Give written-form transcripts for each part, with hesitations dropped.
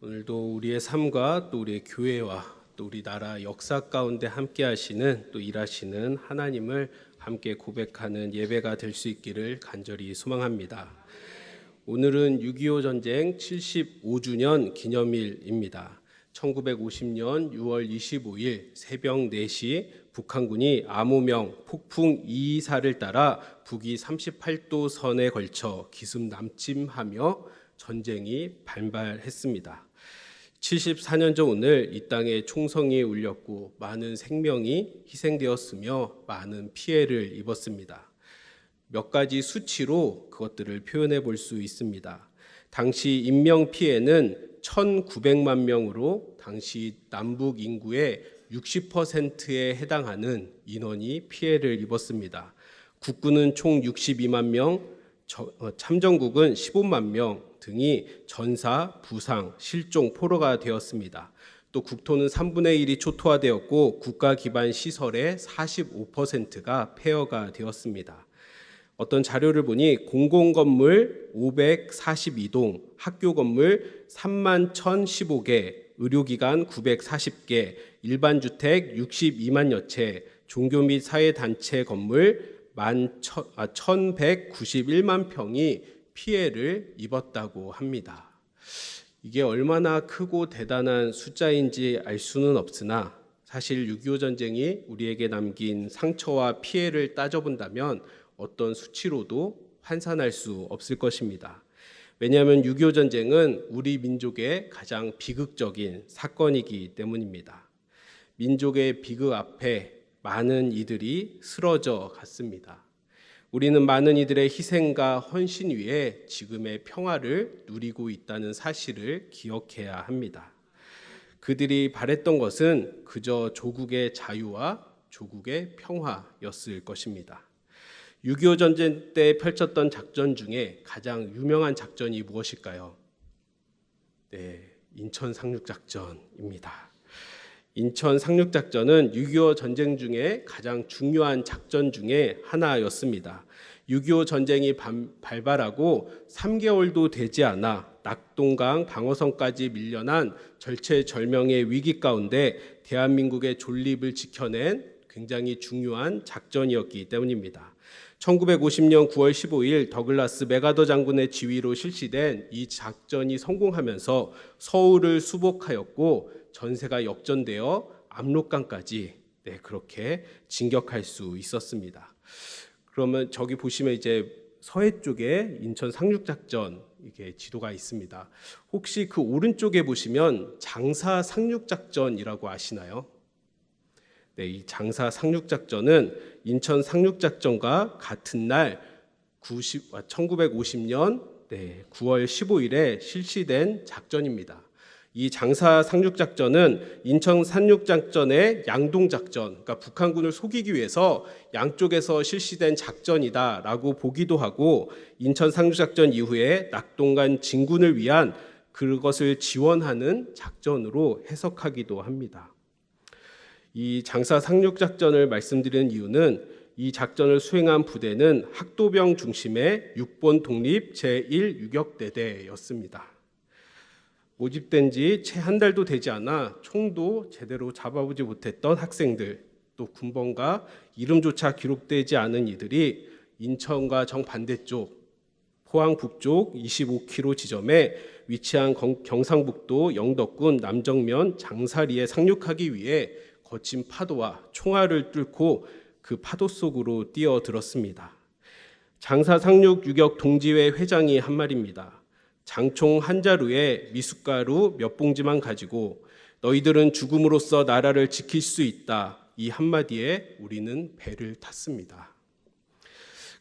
오늘도 우리의 삶과 또 우리의 교회와 또 우리 나라 역사 가운데 함께 하시는 또 일하시는 하나님을 함께 고백하는 예배가 될 수 있기를 간절히 소망합니다. 오늘은 6.25 전쟁 75주년 기념일입니다. 1950년 6월 25일 새벽 4시 북한군이 암호명 폭풍 224를 따라 북위 38도 선에 걸쳐 기습남침하며 전쟁이 발발했습니다. 74년 전 오늘 이 땅에 총성이 울렸고 많은 생명이 희생되었으며 많은 피해를 입었습니다. 몇 가지 수치로 그것들을 표현해 볼 수 있습니다. 당시 인명 피해는 1,900만 명으로 당시 남북 인구의 60%에 해당하는 인원이 피해를 입었습니다. 국군은 총 62만 명, 참전국은 15만 명 등이 전사, 부상, 실종, 포로가 되었습니다. 또 국토는 3분의 1이 초토화되었고 국가 기반 시설의 45%가 폐허가 되었습니다. 어떤 자료를 보니 공공건물 542동, 학교 건물 31,015개, 의료기관 940개, 일반주택 62만여 채, 종교 및 사회단체 건물 1,191만 평이 피해를 입었다고 합니다. 이게 얼마나 크고 대단한 숫자인지 알 수는 없으나 사실 6.25 전쟁이 우리에게 남긴 상처와 피해를 따져본다면 어떤 수치로도 환산할 수 없을 것입니다. 왜냐하면 6.25 전쟁은 우리 민족의 가장 비극적인 사건이기 때문입니다. 민족의 비극 앞에 많은 이들이 쓰러져 갔습니다. 우리는 많은 이들의 희생과 헌신 위에 지금의 평화를 누리고 있다는 사실을 기억해야 합니다. 그들이 바랬던 것은 그저 조국의 자유와 조국의 평화였을 것입니다. 6.25 전쟁 때 펼쳤던 작전 중에 가장 유명한 작전이 무엇일까요? 네, 인천 상륙작전입니다. 인천 상륙작전은 6.25 전쟁 중에 가장 중요한 작전 중에 하나였습니다. 6.25 전쟁이 발발하고 3개월도 되지 않아 낙동강 방어선까지 밀려난 절체절명의 위기 가운데 대한민국의 존립을 지켜낸 굉장히 중요한 작전이었기 때문입니다. 1950년 9월 15일 더글라스 맥아더 장군의 지휘로 실시된 이 작전이 성공하면서 서울을 수복하였고 전세가 역전되어 압록강까지 그렇게 진격할 수 있었습니다. 그러면 저기 보시면 이제 서해 쪽에 인천 상륙작전 이게 지도가 있습니다. 혹시 그 오른쪽에 보시면 장사 상륙작전이라고 아시나요? 네, 이 장사 상륙작전은 인천 상륙작전과 같은 날 1950년 9월 15일에 실시된 작전입니다. 이 장사 상륙작전은 인천 상륙작전의 양동작전, 그러니까 북한군을 속이기 위해서 양쪽에서 실시된 작전이다라고 보기도 하고 인천 상륙작전 이후에 낙동강 진군을 위한 그것을 지원하는 작전으로 해석하기도 합니다. 이 장사 상륙작전을 말씀드리는 이유는 이 작전을 수행한 부대는 학도병 중심의 6번 독립 제1유격대대였습니다. 모집된 지 채 한 달도 되지 않아 총도 제대로 잡아보지 못했던 학생들, 또 군번과 이름조차 기록되지 않은 이들이 인천과 정반대쪽 포항 북쪽 25km 지점에 위치한 경상북도 영덕군 남정면 장사리에 상륙하기 위해 거친 파도와 총알을 뚫고 그 파도 속으로 뛰어들었습니다. 장사 상륙 유격 동지회 회장이 한 말입니다. 장총 한 자루에 미숫가루 몇 봉지만 가지고 너희들은 죽음으로써 나라를 지킬 수 있다. 이 한마디에 우리는 배를 탔습니다.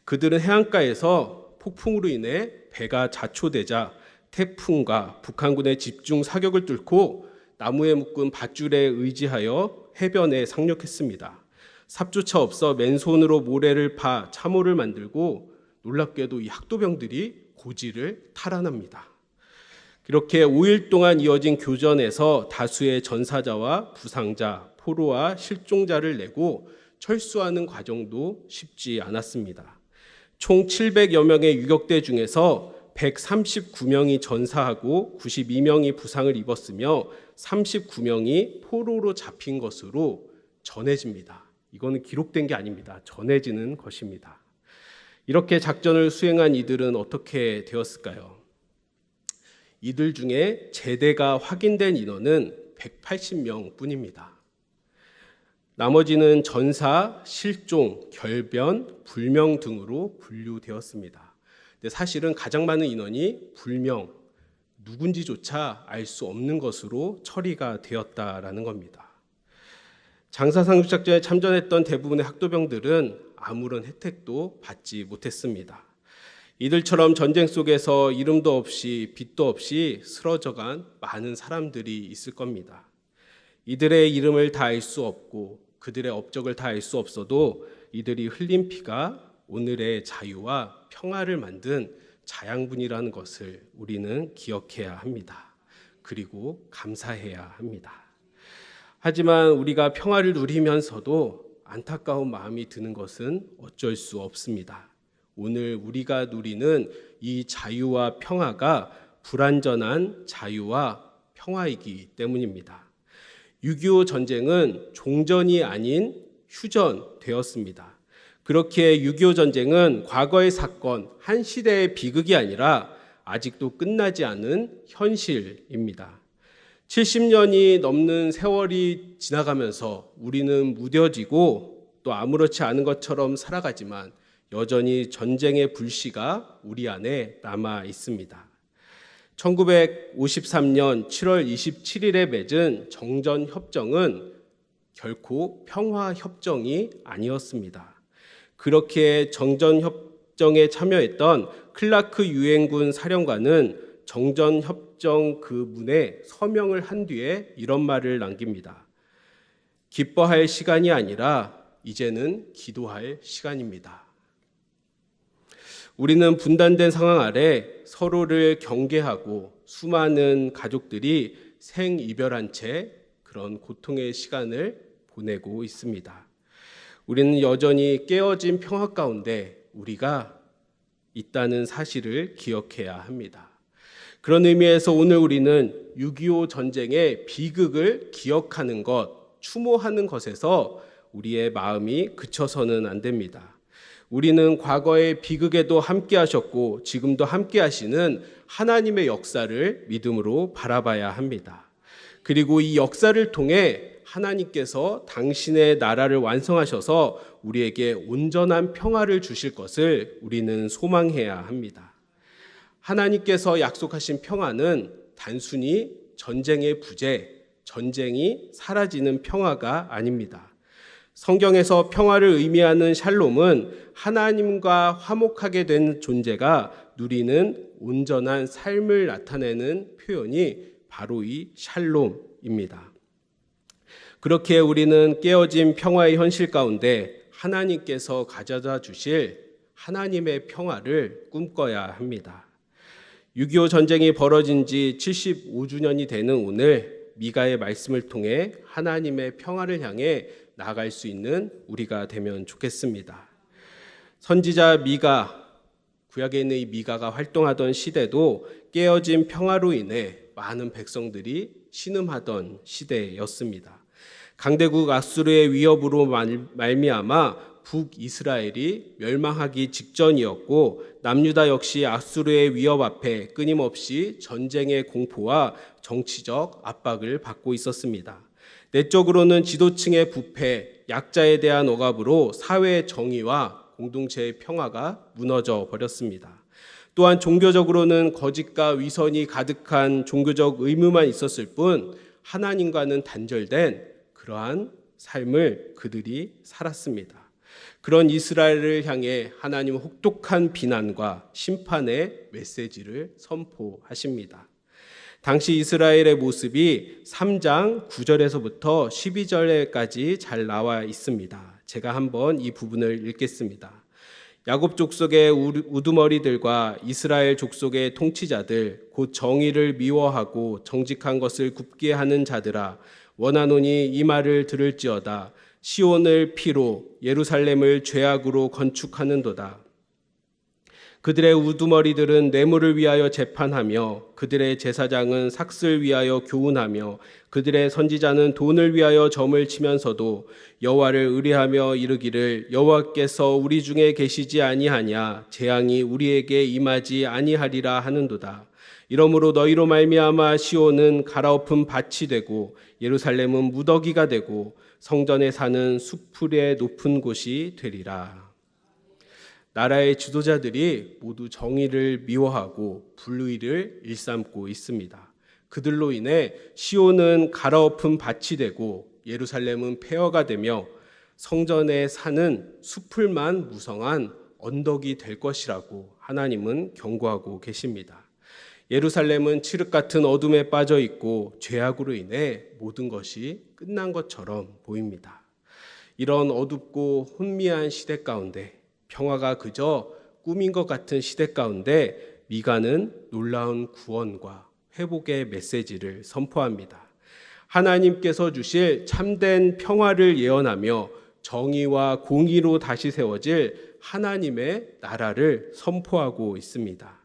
그들은 해안가에서 폭풍으로 인해 배가 자초되자 태풍과 북한군의 집중 사격을 뚫고 나무에 묶은 밧줄에 의지하여 해변에 상륙했습니다. 삽조차 없어 맨손으로 모래를 파 참호를 만들고 놀랍게도 이 학도병들이 고지를 탈환합니다. 이렇게 5일 동안 이어진 교전에서 다수의 전사자와 부상자, 포로와 실종자를 내고 철수하는 과정도 쉽지 않았습니다. 총 700여 명의 유격대 중에서 139명이 전사하고 92명이 부상을 입었으며 39명이 포로로 잡힌 것으로 전해집니다. 이거는 기록된 게 아닙니다. 전해지는 것입니다. 이렇게 작전을 수행한 이들은 어떻게 되었을까요? 이들 중에 제대가 확인된 인원은 180명 뿐입니다. 나머지는 전사, 실종, 결변, 불명 등으로 분류되었습니다. 근데 사실은 가장 많은 인원이 불명, 누군지조차 알 수 없는 것으로 처리가 되었다라는 겁니다. 장사상륙작전에 참전했던 대부분의 학도병들은 아무런 혜택도 받지 못했습니다. 이들처럼 전쟁 속에서 이름도 없이 빛도 없이 쓰러져간 많은 사람들이 있을 겁니다. 이들의 이름을 다 알 수 없고 그들의 업적을 다 알 수 없어도 이들이 흘린 피가 오늘의 자유와 평화를 만든 자양분이라는 것을 우리는 기억해야 합니다. 그리고 감사해야 합니다. 하지만 우리가 평화를 누리면서도 안타까운 마음이 드는 것은 어쩔 수 없습니다. 오늘 우리가 누리는 이 자유와 평화가 불완전한 자유와 평화이기 때문입니다. 6.25 전쟁은 종전이 아닌 휴전되었습니다. 그렇게 6.25 전쟁은 과거의 사건, 한 시대의 비극이 아니라 아직도 끝나지 않은 현실입니다. 70년이 넘는 세월이 지나가면서 우리는 무뎌지고 또 아무렇지 않은 것처럼 살아가지만 여전히 전쟁의 불씨가 우리 안에 남아 있습니다. 1953년 7월 27일에 맺은 정전협정은 결코 평화협정이 아니었습니다. 그렇게 정전협정에 참여했던 클라크 유엔군 사령관은 정전협정 그 문에 서명을 한 뒤에 이런 말을 남깁니다. 기뻐할 시간이 아니라 이제는 기도할 시간입니다. 우리는 분단된 상황 아래 서로를 경계하고 수많은 가족들이 생이별한 채 그런 고통의 시간을 보내고 있습니다. 우리는 여전히 깨어진 평화 가운데 우리가 있다는 사실을 기억해야 합니다. 그런 의미에서 오늘 우리는 6.25 전쟁의 비극을 기억하는 것, 추모하는 것에서 우리의 마음이 그쳐서는 안 됩니다. 우리는 과거의 비극에도 함께 하셨고 지금도 함께 하시는 하나님의 역사를 믿음으로 바라봐야 합니다. 그리고 이 역사를 통해 하나님께서 당신의 나라를 완성하셔서 우리에게 온전한 평화를 주실 것을 우리는 소망해야 합니다. 하나님께서 약속하신 평화는 단순히 전쟁의 부재, 전쟁이 사라지는 평화가 아닙니다. 성경에서 평화를 의미하는 샬롬은 하나님과 화목하게 된 존재가 누리는 온전한 삶을 나타내는 표현이 바로 이 샬롬입니다. 그렇게 우리는 깨어진 평화의 현실 가운데 하나님께서 가져다 주실 하나님의 평화를 꿈꿔야 합니다. 6.25 전쟁이 벌어진 지 75주년이 되는 오늘 미가의 말씀을 통해 하나님의 평화를 향해 나아갈 수 있는 우리가 되면 좋겠습니다. 선지자 미가, 구약에 있는 이 미가가 활동하던 시대도 깨어진 평화로 인해 많은 백성들이 신음하던 시대였습니다. 강대국 아수르의 위협으로 말미암아 북이스라엘이 멸망하기 직전이었고 남유다 역시 아수르의 위협 앞에 끊임없이 전쟁의 공포와 정치적 압박을 받고 있었습니다. 내적으로는 지도층의 부패, 약자에 대한 억압으로 사회의 정의와 공동체의 평화가 무너져 버렸습니다. 또한 종교적으로는 거짓과 위선이 가득한 종교적 의무만 있었을 뿐 하나님과는 단절된 그러한 삶을 그들이 살았습니다. 그런 이스라엘을 향해 하나님은 혹독한 비난과 심판의 메시지를 선포하십니다. 당시 이스라엘의 모습이 3장 9절에서부터 12절까지 잘 나와 있습니다. 제가 한번 이 부분을 읽겠습니다. 야곱 족속의 우두머리들과 이스라엘 족속의 통치자들, 곧 정의를 미워하고 정직한 것을 굽게 하는 자들아, 원하노니 이 말을 들을지어다. 시온을 피로 예루살렘을 죄악으로 건축하는도다. 그들의 우두머리들은 뇌물을 위하여 재판하며 그들의 제사장은 삭슬 위하여 교훈하며 그들의 선지자는 돈을 위하여 점을 치면서도 여호와를 의뢰하며 이르기를 여호와께서 우리 중에 계시지 아니하냐 재앙이 우리에게 임하지 아니하리라 하는도다. 이러므로 너희로 말미암아 시온은 갈아엎은 밭이 되고 예루살렘은 무더기가 되고 성전에 사는 수풀의 높은 곳이 되리라. 나라의 지도자들이 모두 정의를 미워하고 불의를 일삼고 있습니다. 그들로 인해 시온은 갈아엎은 밭이 되고 예루살렘은 폐허가 되며 성전에 사는 수풀만 무성한 언덕이 될 것이라고 하나님은 경고하고 계십니다. 예루살렘은 칠흑 같은 어둠에 빠져 있고 죄악으로 인해 모든 것이 끝난 것처럼 보입니다. 이런 어둡고 혼미한 시대 가운데 평화가 그저 꿈인 것 같은 시대 가운데 미가는 놀라운 구원과 회복의 메시지를 선포합니다. 하나님께서 주실 참된 평화를 예언하며 정의와 공의로 다시 세워질 하나님의 나라를 선포하고 있습니다.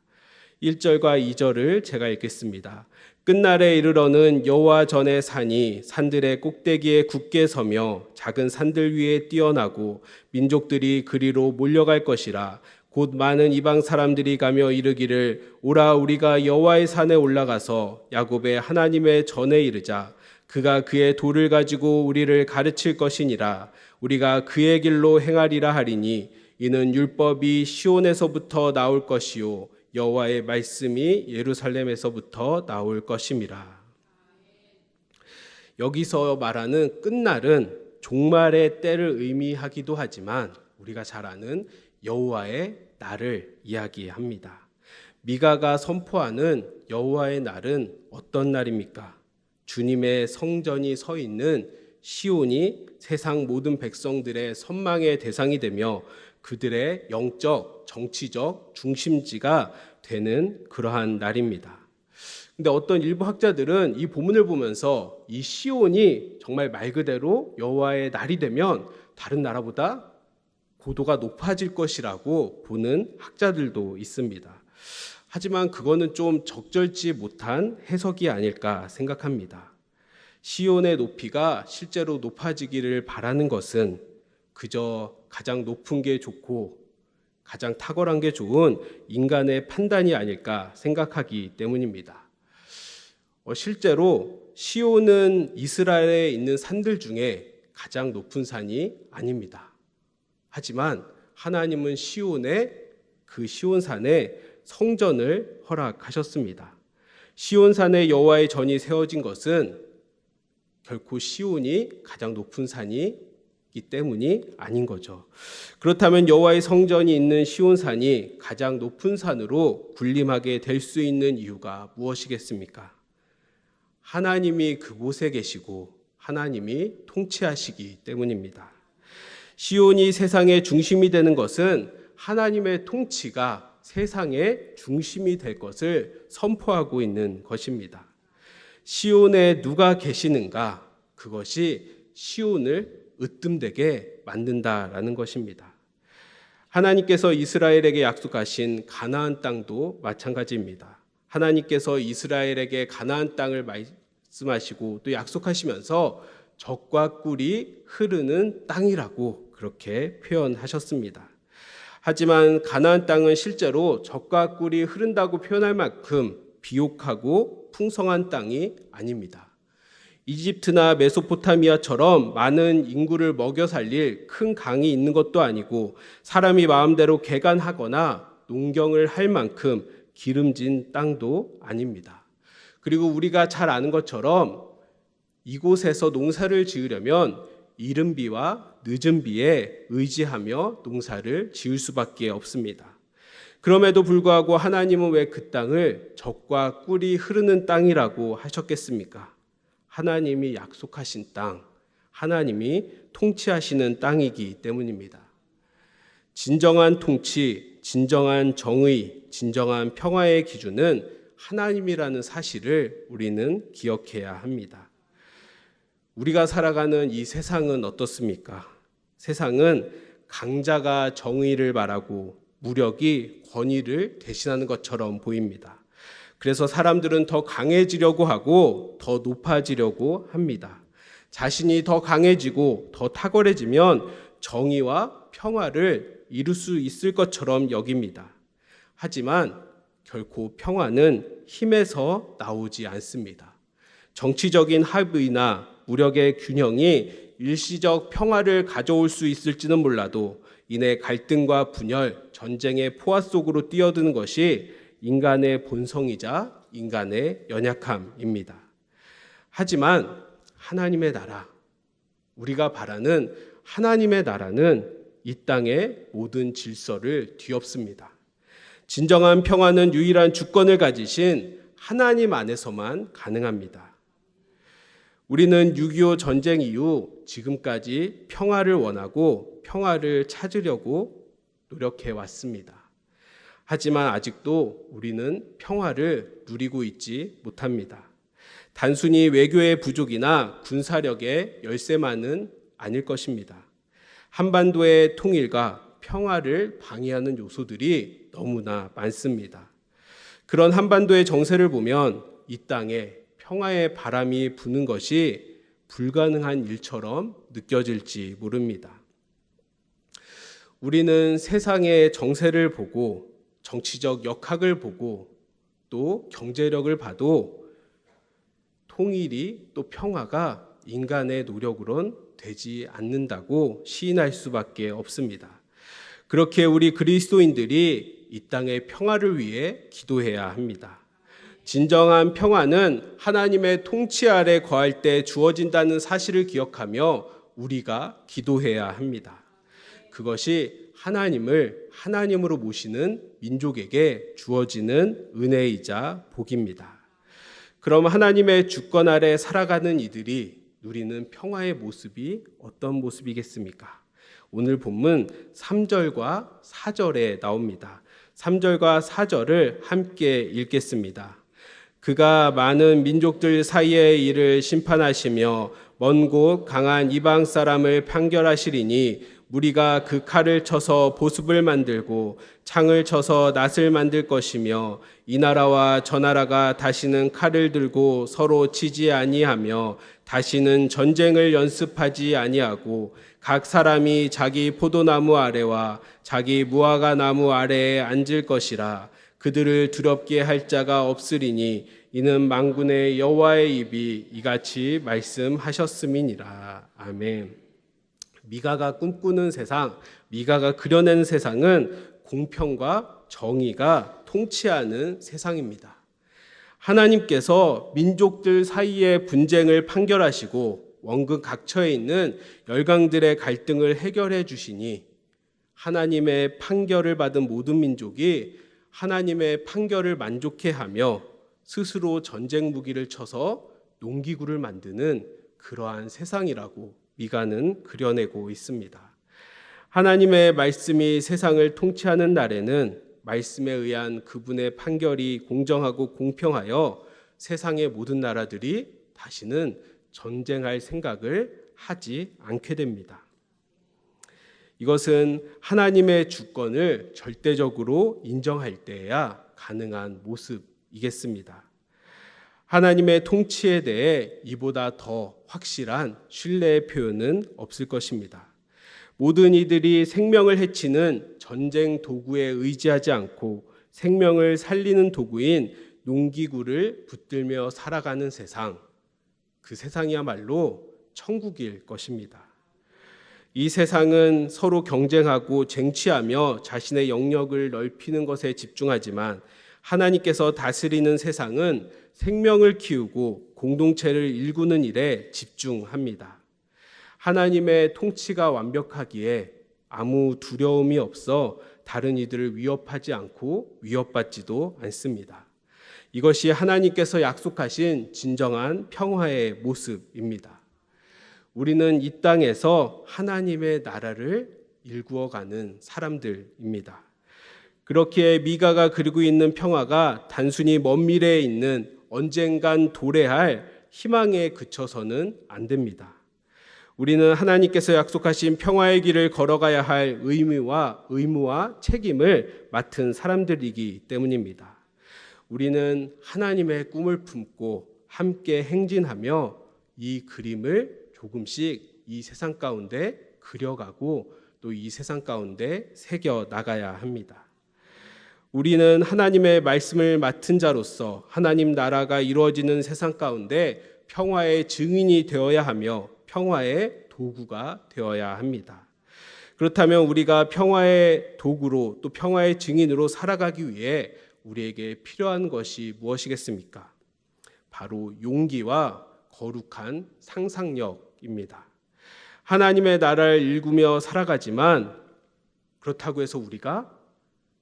1절과 2절을 제가 읽겠습니다. 끝날에 이르러는 여호와 전의 산이 산들의 꼭대기에 굳게 서며 작은 산들 위에 뛰어나고 민족들이 그리로 몰려갈 것이라. 곧 많은 이방 사람들이 가며 이르기를 오라 우리가 여호와의 산에 올라가서 야곱의 하나님의 전에 이르자. 그가 그의 돌을 가지고 우리를 가르칠 것이니라. 우리가 그의 길로 행하리라 하리니 이는 율법이 시온에서부터 나올 것이요 여호와의 말씀이 예루살렘에서부터 나올 것임이라. 여기서 말하는 끝날은 종말의 때를 의미하기도 하지만 우리가 잘 아는 여호와의 날을 이야기합니다. 미가가 선포하는 여호와의 날은 어떤 날입니까? 주님의 성전이 서 있는 시온이 세상 모든 백성들의 선망의 대상이 되며 그들의 영적, 정치적 중심지가 되는 그러한 날입니다. 근데 어떤 일부 학자들은 이 본문을 보면서 이 시온이 정말 말 그대로 여호와의 날이 되면 다른 나라보다 고도가 높아질 것이라고 보는 학자들도 있습니다. 하지만 그거는 좀 적절치 못한 해석이 아닐까 생각합니다. 시온의 높이가 실제로 높아지기를 바라는 것은 그저 가장 높은 게 좋고 가장 탁월한 게 좋은 인간의 판단이 아닐까 생각하기 때문입니다. 실제로 시온은 이스라엘에 있는 산들 중에 가장 높은 산이 아닙니다. 하지만 하나님은 그 시온산에 성전을 허락하셨습니다. 시온산에 여호와의 전이 세워진 것은 결코 시온이 가장 높은 산이기 때문이 아닌 거죠. 그렇다면 여호와의 성전이 있는 시온산이 가장 높은 산으로 군림하게 될 수 있는 이유가 무엇이겠습니까? 하나님이 그곳에 계시고 하나님이 통치하시기 때문입니다. 시온이 세상의 중심이 되는 것은 하나님의 통치가 세상의 중심이 될 것을 선포하고 있는 것입니다. 시온에 누가 계시는가? 그것이 시온을 으뜸되게 만든다라는 것입니다. 하나님께서 이스라엘에게 약속하신 가나안 땅도 마찬가지입니다. 하나님께서 이스라엘에게 가나안 땅을 말씀하시고 또 약속하시면서 젖과 꿀이 흐르는 땅이라고 그렇게 표현하셨습니다. 하지만 가나안 땅은 실제로 젖과 꿀이 흐른다고 표현할 만큼 비옥하고 풍성한 땅이 아닙니다. 이집트나 메소포타미아처럼 많은 인구를 먹여 살릴 큰 강이 있는 것도 아니고 사람이 마음대로 개간하거나 농경을 할 만큼 기름진 땅도 아닙니다. 그리고 우리가 잘 아는 것처럼 이곳에서 농사를 지으려면 이른 비와 늦은 비에 의지하며 농사를 지을 수밖에 없습니다. 그럼에도 불구하고 하나님은 왜 그 땅을 젖과 꿀이 흐르는 땅이라고 하셨겠습니까? 하나님이 약속하신 땅, 하나님이 통치하시는 땅이기 때문입니다. 진정한 통치, 진정한 정의, 진정한 평화의 기준은 하나님이라는 사실을 우리는 기억해야 합니다. 우리가 살아가는 이 세상은 어떻습니까? 세상은 강자가 정의를 말하고 무력이 권위를 대신하는 것처럼 보입니다. 그래서 사람들은 더 강해지려고 하고 더 높아지려고 합니다. 자신이 더 강해지고 더 탁월해지면 정의와 평화를 이룰 수 있을 것처럼 여깁니다. 하지만 결코 평화는 힘에서 나오지 않습니다. 정치적인 합의나 무력의 균형이 일시적 평화를 가져올 수 있을지는 몰라도 이내 갈등과 분열, 전쟁의 포화 속으로 뛰어드는 것이 인간의 본성이자 인간의 연약함입니다. 하지만 하나님의 나라, 우리가 바라는 하나님의 나라는 이 땅의 모든 질서를 뒤엎습니다. 진정한 평화는 유일한 주권을 가지신 하나님 안에서만 가능합니다. 우리는 6.25 전쟁 이후 지금까지 평화를 원하고 평화를 찾으려고 노력해 왔습니다. 하지만 아직도 우리는 평화를 누리고 있지 못합니다. 단순히 외교의 부족이나 군사력의 열세만은 아닐 것입니다. 한반도의 통일과 평화를 방해하는 요소들이 너무나 많습니다. 그런 한반도의 정세를 보면 이 땅에 평화의 바람이 부는 것이 불가능한 일처럼 느껴질지 모릅니다. 우리는 세상의 정세를 보고 정치적 역학을 보고 또 경제력을 봐도 통일이 또 평화가 인간의 노력으론 되지 않는다고 시인할 수밖에 없습니다. 그렇게 우리 그리스도인들이 이 땅의 평화를 위해 기도해야 합니다. 진정한 평화는 하나님의 통치 아래 거할 때 주어진다는 사실을 기억하며 우리가 기도해야 합니다. 그것이 하나님을 하나님으로 모시는 민족에게 주어지는 은혜이자 복입니다. 그럼 하나님의 주권 아래 살아가는 이들이 누리는 평화의 모습이 어떤 모습이겠습니까? 오늘 본문 3절과 4절에 나옵니다. 3절과 4절을 함께 읽겠습니다. 그가 많은 민족들 사이의 일을 심판하시며 먼 곳 강한 이방 사람을 판결하시리니 무리가 그 칼을 쳐서 보습을 만들고 창을 쳐서 낫을 만들 것이며 이 나라와 저 나라가 다시는 칼을 들고 서로 치지 아니하며 다시는 전쟁을 연습하지 아니하고 각 사람이 자기 포도나무 아래와 자기 무화과 나무 아래에 앉을 것이라. 그들을 두렵게 할 자가 없으리니 이는 만군의 여호와의 입이 이같이 말씀하셨음이니라. 아멘. 미가가 꿈꾸는 세상, 미가가 그려낸 세상은 공평과 정의가 통치하는 세상입니다. 하나님께서 민족들 사이의 분쟁을 판결하시고 원국 각처에 있는 열강들의 갈등을 해결해 주시니 하나님의 판결을 받은 모든 민족이 하나님의 판결을 만족해하며 스스로 전쟁 무기를 쳐서 농기구를 만드는 그러한 세상이라고 미가는 그려내고 있습니다. 하나님의 말씀이 세상을 통치하는 날에는 말씀에 의한 그분의 판결이 공정하고 공평하여 세상의 모든 나라들이 다시는 전쟁할 생각을 하지 않게 됩니다. 이것은 하나님의 주권을 절대적으로 인정할 때야 가능한 모습이겠습니다. 하나님의 통치에 대해 이보다 더 확실한 신뢰의 표현은 없을 것입니다. 모든 이들이 생명을 해치는 전쟁 도구에 의지하지 않고 생명을 살리는 도구인 농기구를 붙들며 살아가는 세상, 그 세상이야말로 천국일 것입니다. 이 세상은 서로 경쟁하고 쟁취하며 자신의 영역을 넓히는 것에 집중하지만 하나님께서 다스리는 세상은 생명을 키우고 공동체를 일구는 일에 집중합니다. 하나님의 통치가 완벽하기에 아무 두려움이 없어 다른 이들을 위협하지 않고 위협받지도 않습니다. 이것이 하나님께서 약속하신 진정한 평화의 모습입니다. 우리는 이 땅에서 하나님의 나라를 일구어가는 사람들입니다. 그렇게 미가가 그리고 있는 평화가 단순히 먼 미래에 있는 언젠간 도래할 희망에 그쳐서는 안 됩니다. 우리는 하나님께서 약속하신 평화의 길을 걸어가야 할 의무와 책임을 맡은 사람들이기 때문입니다. 우리는 하나님의 꿈을 품고 함께 행진하며 이 그림을 조금씩 이 세상 가운데 그려가고 또 이 세상 가운데 새겨 나가야 합니다. 우리는 하나님의 말씀을 맡은 자로서 하나님 나라가 이루어지는 세상 가운데 평화의 증인이 되어야 하며 평화의 도구가 되어야 합니다. 그렇다면 우리가 평화의 도구로 또 평화의 증인으로 살아가기 위해 우리에게 필요한 것이 무엇이겠습니까? 바로 용기와 거룩한 상상력입니다. 하나님의 나라를 일구며 살아가지만 그렇다고 해서 우리가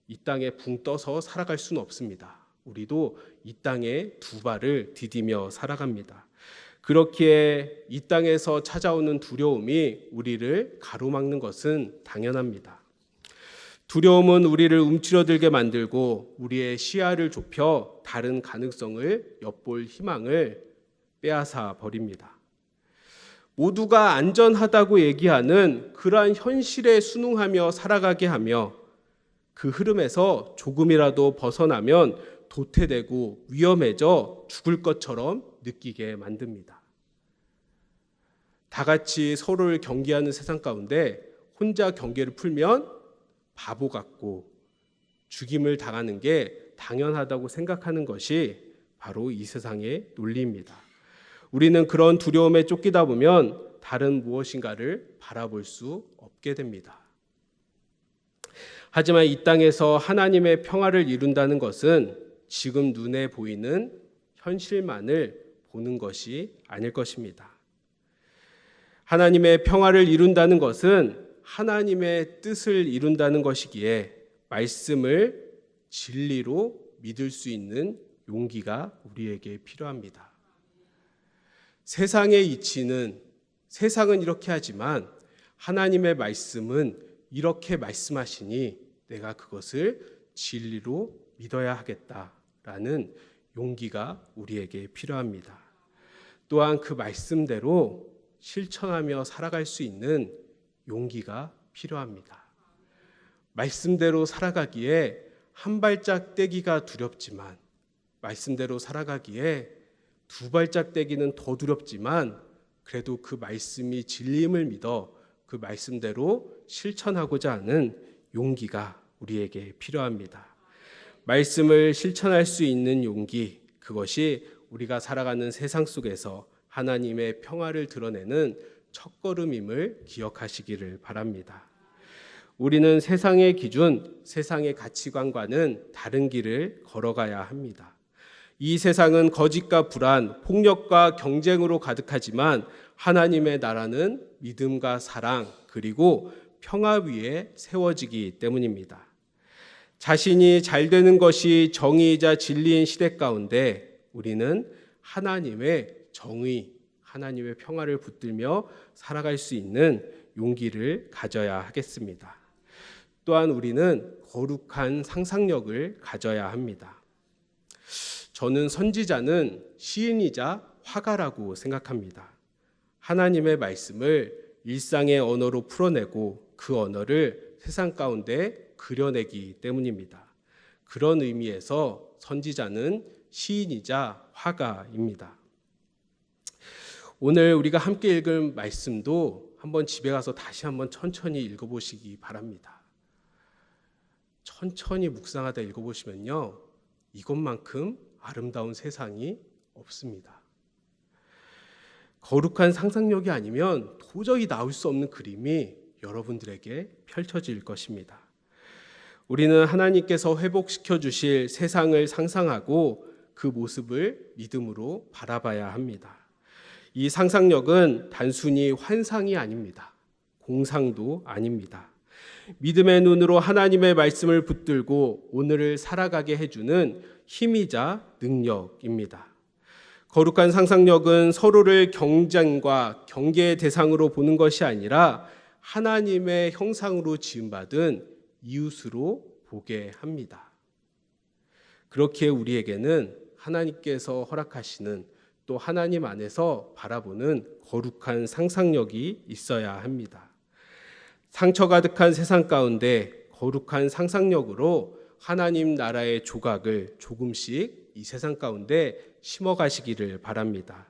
이 땅에 붕 떠서 살아갈 수는 없습니다. 우리도 이 땅에 두 발을 디디며 살아갑니다. 그렇기에 이 땅에서 찾아오는 두려움이 우리를 가로막는 것은 당연합니다. 두려움은 우리를 움츠러들게 만들고 우리의 시야를 좁혀 다른 가능성을 엿볼 희망을 빼앗아 버립니다. 모두가 안전하다고 얘기하는 그러한 현실에 순응하며 살아가게 하며 그 흐름에서 조금이라도 벗어나면 도태되고 위험해져 죽을 것처럼 느끼게 만듭니다. 다 같이 서로를 경계하는 세상 가운데 혼자 경계를 풀면 바보 같고 죽임을 당하는 게 당연하다고 생각하는 것이 바로 이 세상의 논리입니다. 우리는 그런 두려움에 쫓기다 보면 다른 무엇인가를 바라볼 수 없게 됩니다. 하지만 이 땅에서 하나님의 평화를 이룬다는 것은 지금 눈에 보이는 현실만을 보는 것이 아닐 것입니다. 하나님의 평화를 이룬다는 것은 하나님의 뜻을 이룬다는 것이기에 말씀을 진리로 믿을 수 있는 용기가 우리에게 필요합니다. 세상의 이치는 세상은 이렇게 하지만 하나님의 말씀은 이렇게 말씀하시니 내가 그것을 진리로 믿어야 하겠다라는 용기가 우리에게 필요합니다. 또한 그 말씀대로 실천하며 살아갈 수 있는 용기가 필요합니다. 말씀대로 살아가기에 한 발짝 떼기가 두렵지만 말씀대로 살아가기에 두 발짝 떼기는 더 두렵지만 그래도 그 말씀이 진리임을 믿어 그 말씀대로 실천하고자 하는 용기가 우리에게 필요합니다. 말씀을 실천할 수 있는 용기, 그것이 우리가 살아가는 세상 속에서 하나님의 평화를 드러내는 첫걸음임을 기억하시기를 바랍니다. 우리는 세상의 기준, 세상의 가치관과는 다른 길을 걸어가야 합니다. 이 세상은 거짓과 불안, 폭력과 경쟁으로 가득하지만 하나님의 나라는 믿음과 사랑 그리고 평화 위에 세워지기 때문입니다. 자신이 잘 되는 것이 정의이자 진리인 시대 가운데 우리는 하나님의 정의, 하나님의 평화를 붙들며 살아갈 수 있는 용기를 가져야 하겠습니다. 또한 우리는 거룩한 상상력을 가져야 합니다. 저는 선지자는 시인이자 화가라고 생각합니다. 하나님의 말씀을 일상의 언어로 풀어내고 그 언어를 세상 가운데 그려내기 때문입니다. 그런 의미에서 선지자는 시인이자 화가입니다. 오늘 우리가 함께 읽은 말씀도 한번 집에 가서 다시 한번 천천히 읽어보시기 바랍니다. 천천히 묵상하다 읽어보시면요, 이것만큼 아름다운 세상이 없습니다. 거룩한 상상력이 아니면 도저히 나올 수 없는 그림이 여러분들에게 펼쳐질 것입니다. 우리는 하나님께서 회복시켜 주실 세상을 상상하고 그 모습을 믿음으로 바라봐야 합니다. 이 상상력은 단순히 환상이 아닙니다. 공상도 아닙니다. 믿음의 눈으로 하나님의 말씀을 붙들고 오늘을 살아가게 해주는 힘이자 능력입니다. 거룩한 상상력은 서로를 경쟁과 경계의 대상으로 보는 것이 아니라 하나님의 형상으로 지음받은 이웃으로 보게 합니다. 그렇기에 우리에게는 하나님께서 허락하시는 또 하나님 안에서 바라보는 거룩한 상상력이 있어야 합니다. 상처 가득한 세상 가운데 거룩한 상상력으로 하나님 나라의 조각을 조금씩 이 세상 가운데 심어 가시기를 바랍니다.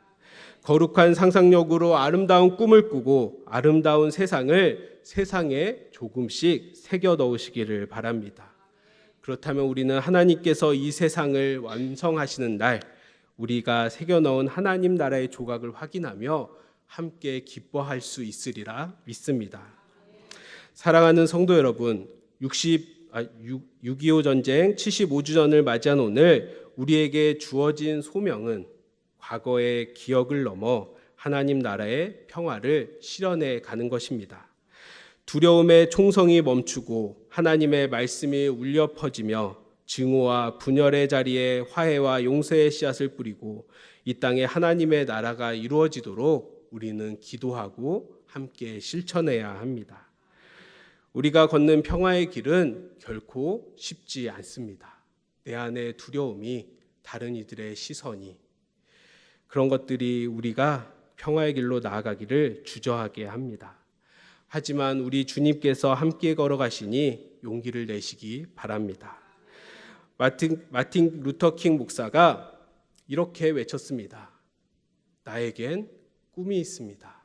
거룩한 상상력으로 아름다운 꿈을 꾸고 아름다운 세상을 세상에 조금씩 새겨 넣으시기를 바랍니다. 그렇다면 우리는 하나님께서 이 세상을 완성하시는 날 우리가 새겨 넣은 하나님 나라의 조각을 확인하며 함께 기뻐할 수 있으리라 믿습니다. 사랑하는 성도 여러분, 6.25 전쟁 75주년을 맞이한 오늘 우리에게 주어진 소명은 과거의 기억을 넘어 하나님 나라의 평화를 실현해 가는 것입니다. 두려움의 총성이 멈추고 하나님의 말씀이 울려 퍼지며 증오와 분열의 자리에 화해와 용서의 씨앗을 뿌리고 이 땅에 하나님의 나라가 이루어지도록 우리는 기도하고 함께 실천해야 합니다. 우리가 걷는 평화의 길은 결코 쉽지 않습니다. 내 안의 두려움이, 다른 이들의 시선이, 그런 것들이 우리가 평화의 길로 나아가기를 주저하게 합니다. 하지만 우리 주님께서 함께 걸어가시니 용기를 내시기 바랍니다. 마틴 루터킹 목사가 이렇게 외쳤습니다. 나에겐 꿈이 있습니다.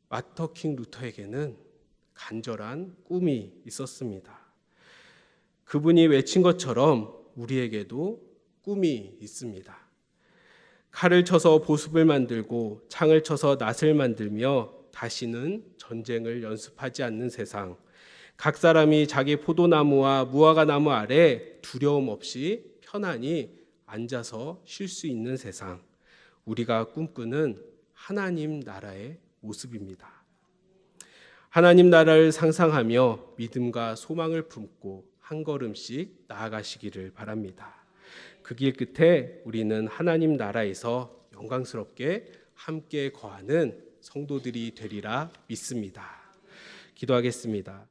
마틴 루터에게는 간절한 꿈이 있었습니다. 그분이 외친 것처럼 우리에게도 꿈이 있습니다. 칼을 쳐서 보습을 만들고 창을 쳐서 낫을 만들며 다시는 전쟁을 연습하지 않는 세상, 각 사람이 자기 포도나무와 무화과나무 아래 두려움 없이 편안히 앉아서 쉴 수 있는 세상, 우리가 꿈꾸는 하나님 나라의 모습입니다. 하나님 나라를 상상하며 믿음과 소망을 품고 한 걸음씩 나아가시기를 바랍니다. 그 길 끝에 우리는 하나님 나라에서 영광스럽게 함께 거하는 성도들이 되리라 믿습니다. 기도하겠습니다.